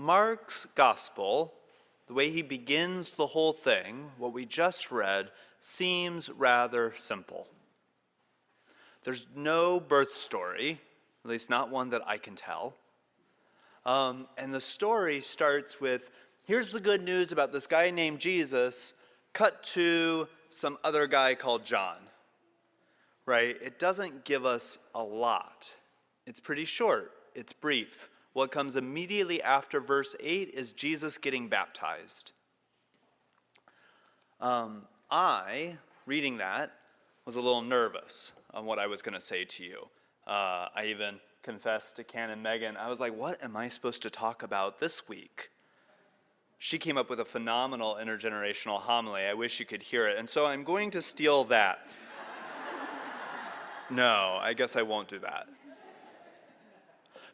Mark's gospel, the way he begins the whole thing, what we just read, seems rather simple. There's no birth story, at least not one that I can tell. And the story starts with, here's the good news about this guy named Jesus, cut to some other guy called John, right? It doesn't give us a lot. It's pretty short. It's brief. What comes immediately after verse 8 is Jesus getting baptized. I, reading that, was a little nervous on what I was going to say to you. I even confessed to Ken and Megan, I was like, what am I supposed to talk about this week? She came up with a phenomenal intergenerational homily. I wish you could hear it. And so I'm going to steal that. No, I guess I won't do that.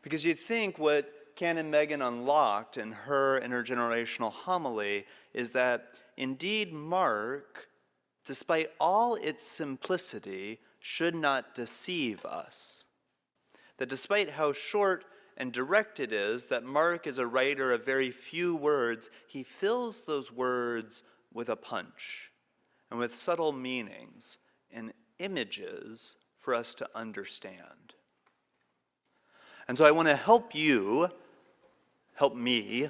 Because you think what Ken and Megan unlocked in her intergenerational homily is that indeed Mark, despite all its simplicity, should not deceive us. That despite how short and direct it is, that Mark is a writer of very few words, he fills those words with a punch and with subtle meanings and images for us to understand. And so I want to help me,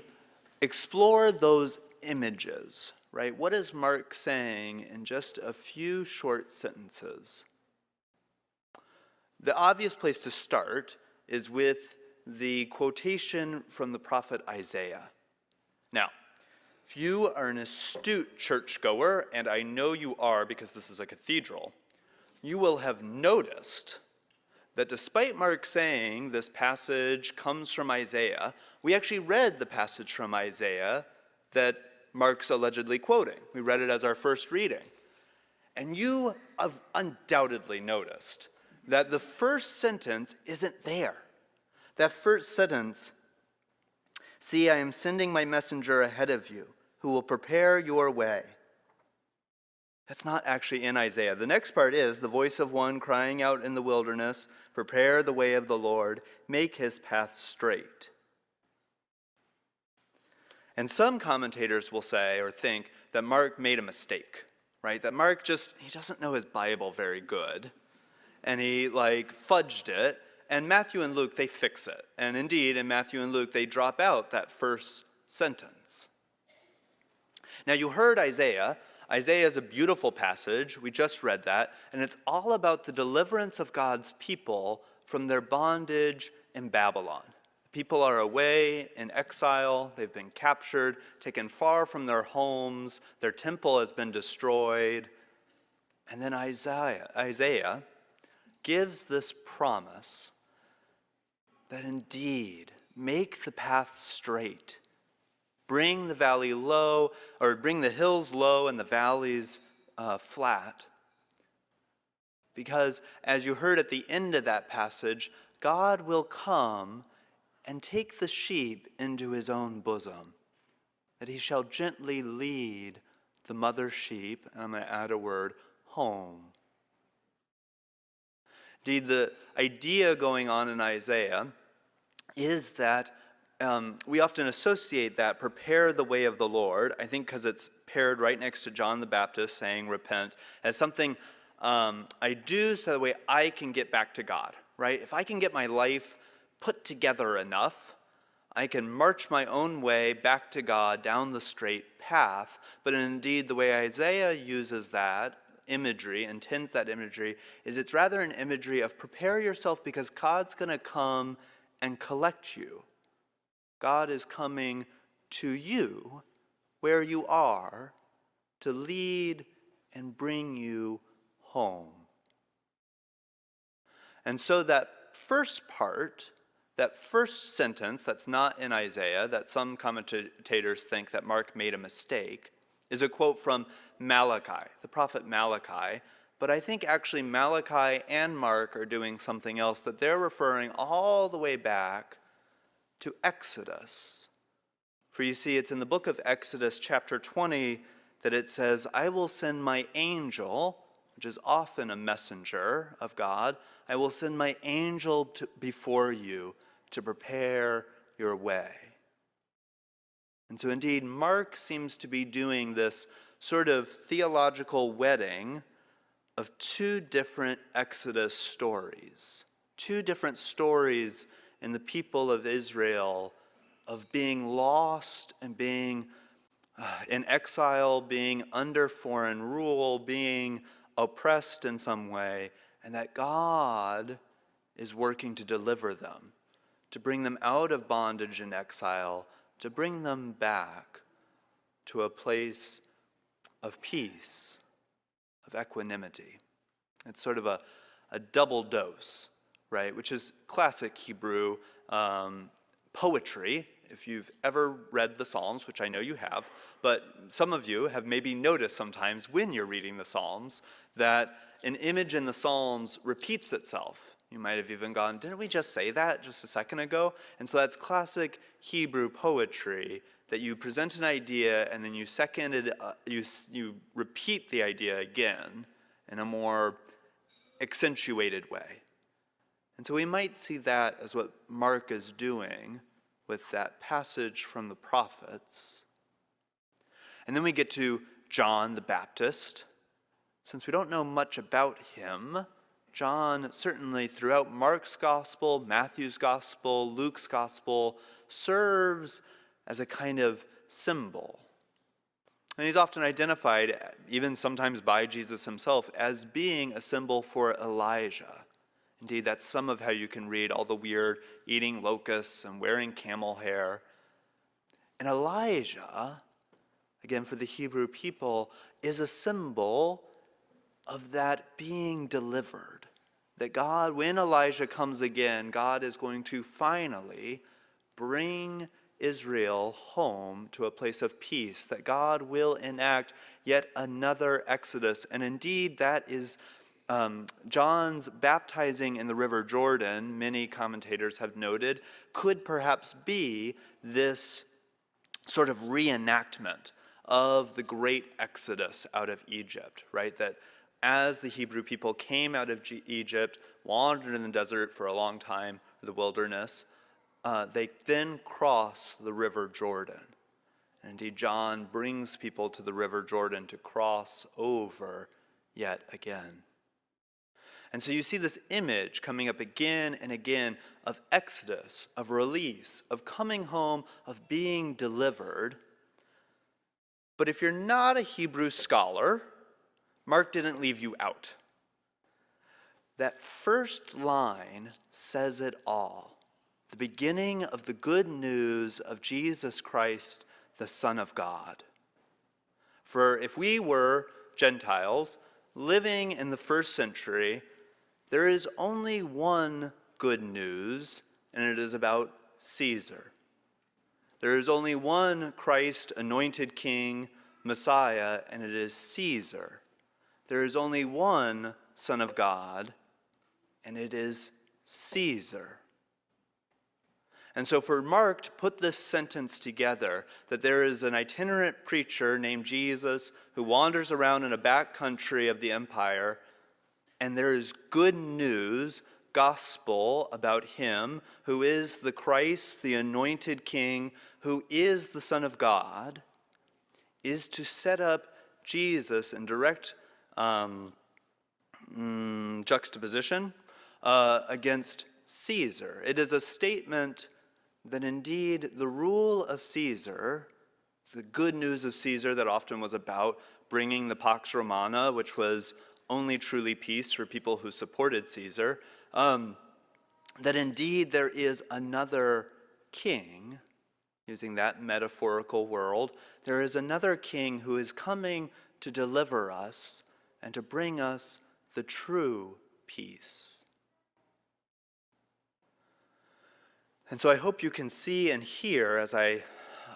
explore those images, right? What is Mark saying in just a few short sentences? The obvious place to start is with the quotation from the prophet Isaiah. Now, if you are an astute churchgoer, and I know you are because this is a cathedral, you will have noticed that despite Mark saying this passage comes from Isaiah, we actually read the passage from Isaiah that Mark's allegedly quoting. We read it as our first reading. And you have undoubtedly noticed that the first sentence isn't there. That first sentence, see, I am sending my messenger ahead of you, who will prepare your way. That's not actually in Isaiah. The next part is the voice of one crying out in the wilderness, prepare the way of the Lord, make his path straight. And some commentators will say or think that Mark made a mistake, right? That Mark he doesn't know his Bible very good. And he fudged it. And Matthew and Luke, they fix it. And indeed, in Matthew and Luke, they drop out that first sentence. Now you heard Isaiah. Isaiah is a beautiful passage. We just read that. And it's all about the deliverance of God's people from their bondage in Babylon. People are away in exile. They've been captured, taken far from their homes. Their temple has been destroyed. And then Isaiah gives this promise that indeed, make the path straight. Bring the valley low, or bring the hills low and the valleys flat. Because as you heard at the end of that passage, God will come and take the sheep into his own bosom, that he shall gently lead the mother sheep, and I'm going to add a word, home. Indeed, the idea going on in Isaiah is that we often associate that prepare the way of the Lord, I think because it's paired right next to John the Baptist saying repent, as something I do so that way I can get back to God, right? If I can get my life put together enough, I can march my own way back to God down the straight path. But indeed, the way Isaiah uses that imagery, intends that imagery, is it's rather an imagery of prepare yourself because God's going to come and collect you. God is coming to you where you are to lead and bring you home. And so that first part, that first sentence that's not in Isaiah, that some commentators think that Mark made a mistake, is a quote from Malachi, the prophet Malachi. But I think actually Malachi and Mark are doing something else, that they're referring all the way back to Exodus. For you see, it's in the book of Exodus chapter 20 that it says, I will send my angel, which is often a messenger of God, I will send my angel before you to prepare your way. And so indeed, Mark seems to be doing this sort of theological wedding of two different Exodus stories, two different stories in the people of Israel of being lost and being in exile, being under foreign rule, being oppressed in some way, and that God is working to deliver them, to bring them out of bondage and exile, to bring them back to a place of peace, of equanimity. It's sort of a double dose, right? Which is classic Hebrew poetry. If you've ever read the Psalms, which I know you have, but some of you have maybe noticed sometimes when you're reading the Psalms that an image in the Psalms repeats itself. You might have even gone, didn't we just say that just a second ago? And so that's classic Hebrew poetry, that you present an idea and then you you repeat the idea again in a more accentuated way. And so we might see that as what Mark is doing with that passage from the prophets. And then we get to John the Baptist. Since we don't know much about him, John, certainly throughout Mark's gospel, Matthew's gospel, Luke's gospel, serves as a kind of symbol. And he's often identified, even sometimes by Jesus himself, as being a symbol for Elijah. Indeed, that's some of how you can read all the weird eating locusts and wearing camel hair. And Elijah, again for the Hebrew people, is a symbol of that being delivered. That God, when Elijah comes again, God is going to finally bring Israel home to a place of peace. That God will enact yet another Exodus. And indeed, that is John's baptizing in the river Jordan, many commentators have noted, could perhaps be this sort of reenactment of the great Exodus out of Egypt, right? That as the Hebrew people came out of Egypt, wandered in the desert for a long time, the wilderness, they then cross the river Jordan. And indeed, John brings people to the river Jordan to cross over yet again. And so you see this image coming up again and again of exodus, of release, of coming home, of being delivered. But if you're not a Hebrew scholar, Mark didn't leave you out. That first line says it all. The beginning of the good news of Jesus Christ, the Son of God. For if we were Gentiles living in the first century, there is only one good news, and it is about Caesar. There is only one Christ, anointed King, Messiah, and it is Caesar. There is only one Son of God, and it is Caesar. And so for Mark to put this sentence together, that there is an itinerant preacher named Jesus who wanders around in a back country of the empire, and there is good news, gospel about him, who is the Christ, the anointed King, who is the Son of God, is to set up Jesus in direct juxtaposition against Caesar. It is a statement that indeed the rule of Caesar, the good news of Caesar that often was about bringing the Pax Romana, which was only truly peace for people who supported Caesar, that indeed there is another king, using that metaphorical world, there is another king who is coming to deliver us and to bring us the true peace. And so I hope you can see and hear, as I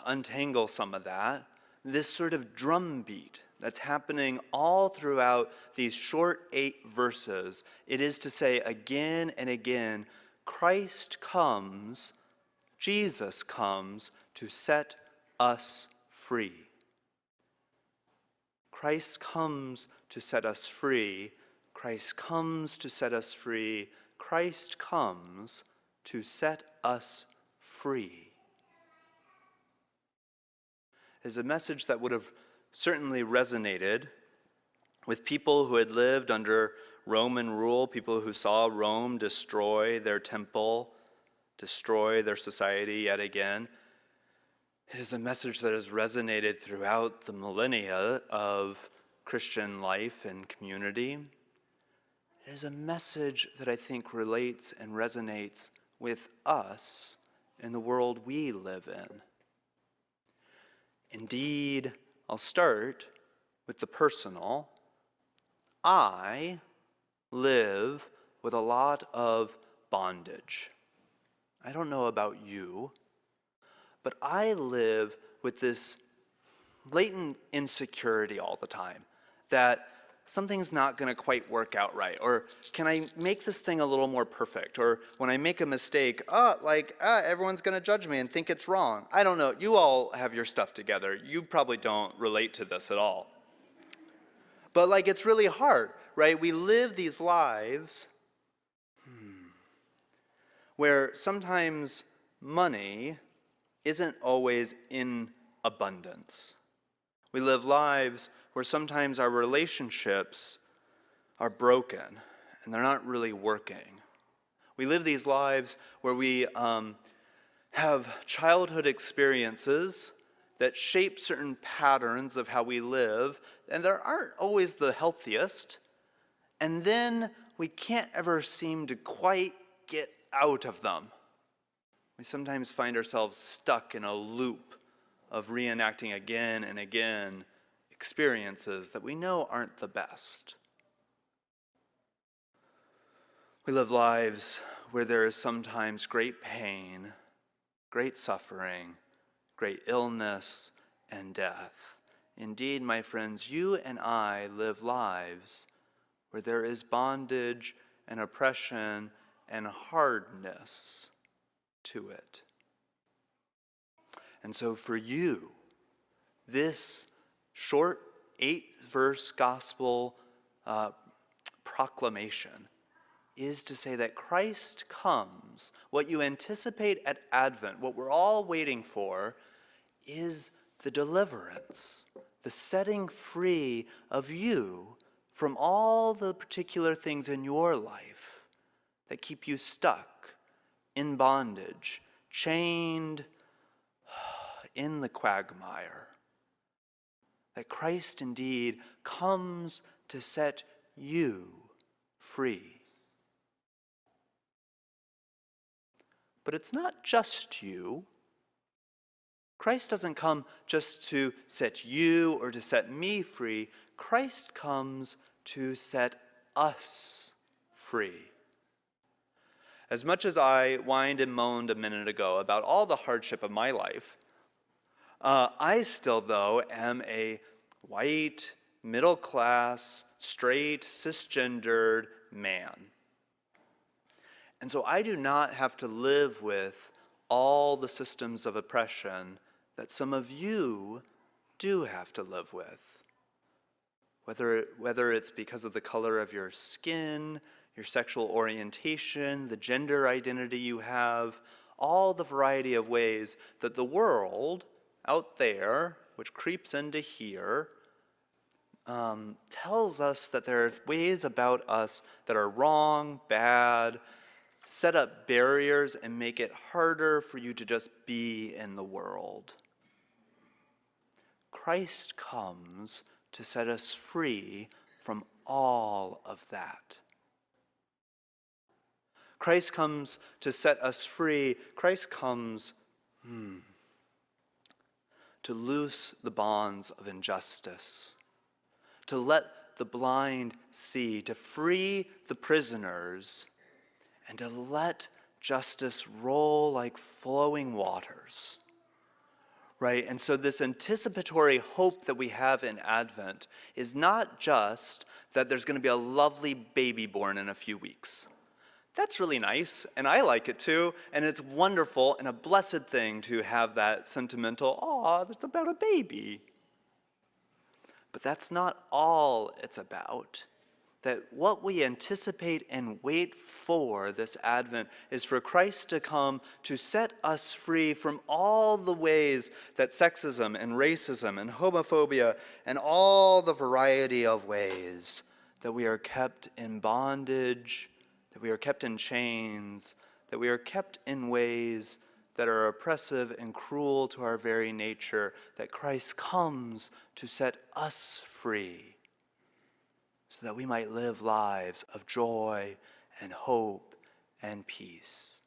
untangle some of that, this sort of drumbeat that's happening all throughout these short 8 verses. It is to say again and again, Christ comes, Jesus comes to set us free. Christ comes to set us free. Christ comes to set us free. Christ comes to set us free. is a message that would have certainly resonated with people who had lived under Roman rule, people who saw Rome destroy their temple, destroy their society yet again. It is a message that has resonated throughout the millennia of Christian life and community. It is a message that I think relates and resonates with us in the world we live in. Indeed, I'll start with the personal. I live with a lot of bondage. I don't know about you, but I live with this latent insecurity all the time that something's not going to quite work out right, or can I make this thing a little more perfect, or when I make a mistake, everyone's going to judge me and think it's wrong. I don't know. You all have your stuff together. You probably don't relate to this at all. But it's really hard, right? We live these lives where sometimes money isn't always in abundance. We live lives where sometimes our relationships are broken and they're not really working. We live these lives where we have childhood experiences that shape certain patterns of how we live, and they aren't always the healthiest, and then we can't ever seem to quite get out of them. We sometimes find ourselves stuck in a loop of reenacting again and again experiences that we know aren't the best. We live lives where there is sometimes great pain, great suffering, great illness, and death. Indeed, my friends, you and I live lives where there is bondage and oppression and hardness to it. And so for you, this short 8-verse gospel proclamation is to say that Christ comes. What you anticipate at Advent, what we're all waiting for, is the deliverance, the setting free of you from all the particular things in your life that keep you stuck in bondage, chained in the quagmire. That Christ indeed comes to set you free. But it's not just you. Christ doesn't come just to set you or to set me free. Christ comes to set us free. As much as I whined and moaned a minute ago about all the hardship of my life, I still, though, am a white, middle-class, straight, cisgendered man. And so I do not have to live with all the systems of oppression that some of you do have to live with. Whether it's because of the color of your skin, your sexual orientation, the gender identity you have, all the variety of ways that the world out there, which creeps into here, tells us that there are ways about us that are wrong, bad, set up barriers and make it harder for you to just be in the world. Christ comes to set us free from all of that. Christ comes to set us free. Christ comes to loose the bonds of injustice, to let the blind see, to free the prisoners, and to let justice roll like flowing waters. Right? And so this anticipatory hope that we have in Advent is not just that there's going to be a lovely baby born in a few weeks. That's really nice, and I like it too, and it's wonderful and a blessed thing to have that sentimental, it's about a baby. But that's not all it's about. that what we anticipate and wait for this Advent is for Christ to come to set us free from all the ways that sexism and racism and homophobia and all the variety of ways that we are kept in bondage, that we are kept in chains, that we are kept in ways that are oppressive and cruel to our very nature, that Christ comes to set us free, so that we might live lives of joy and hope and peace.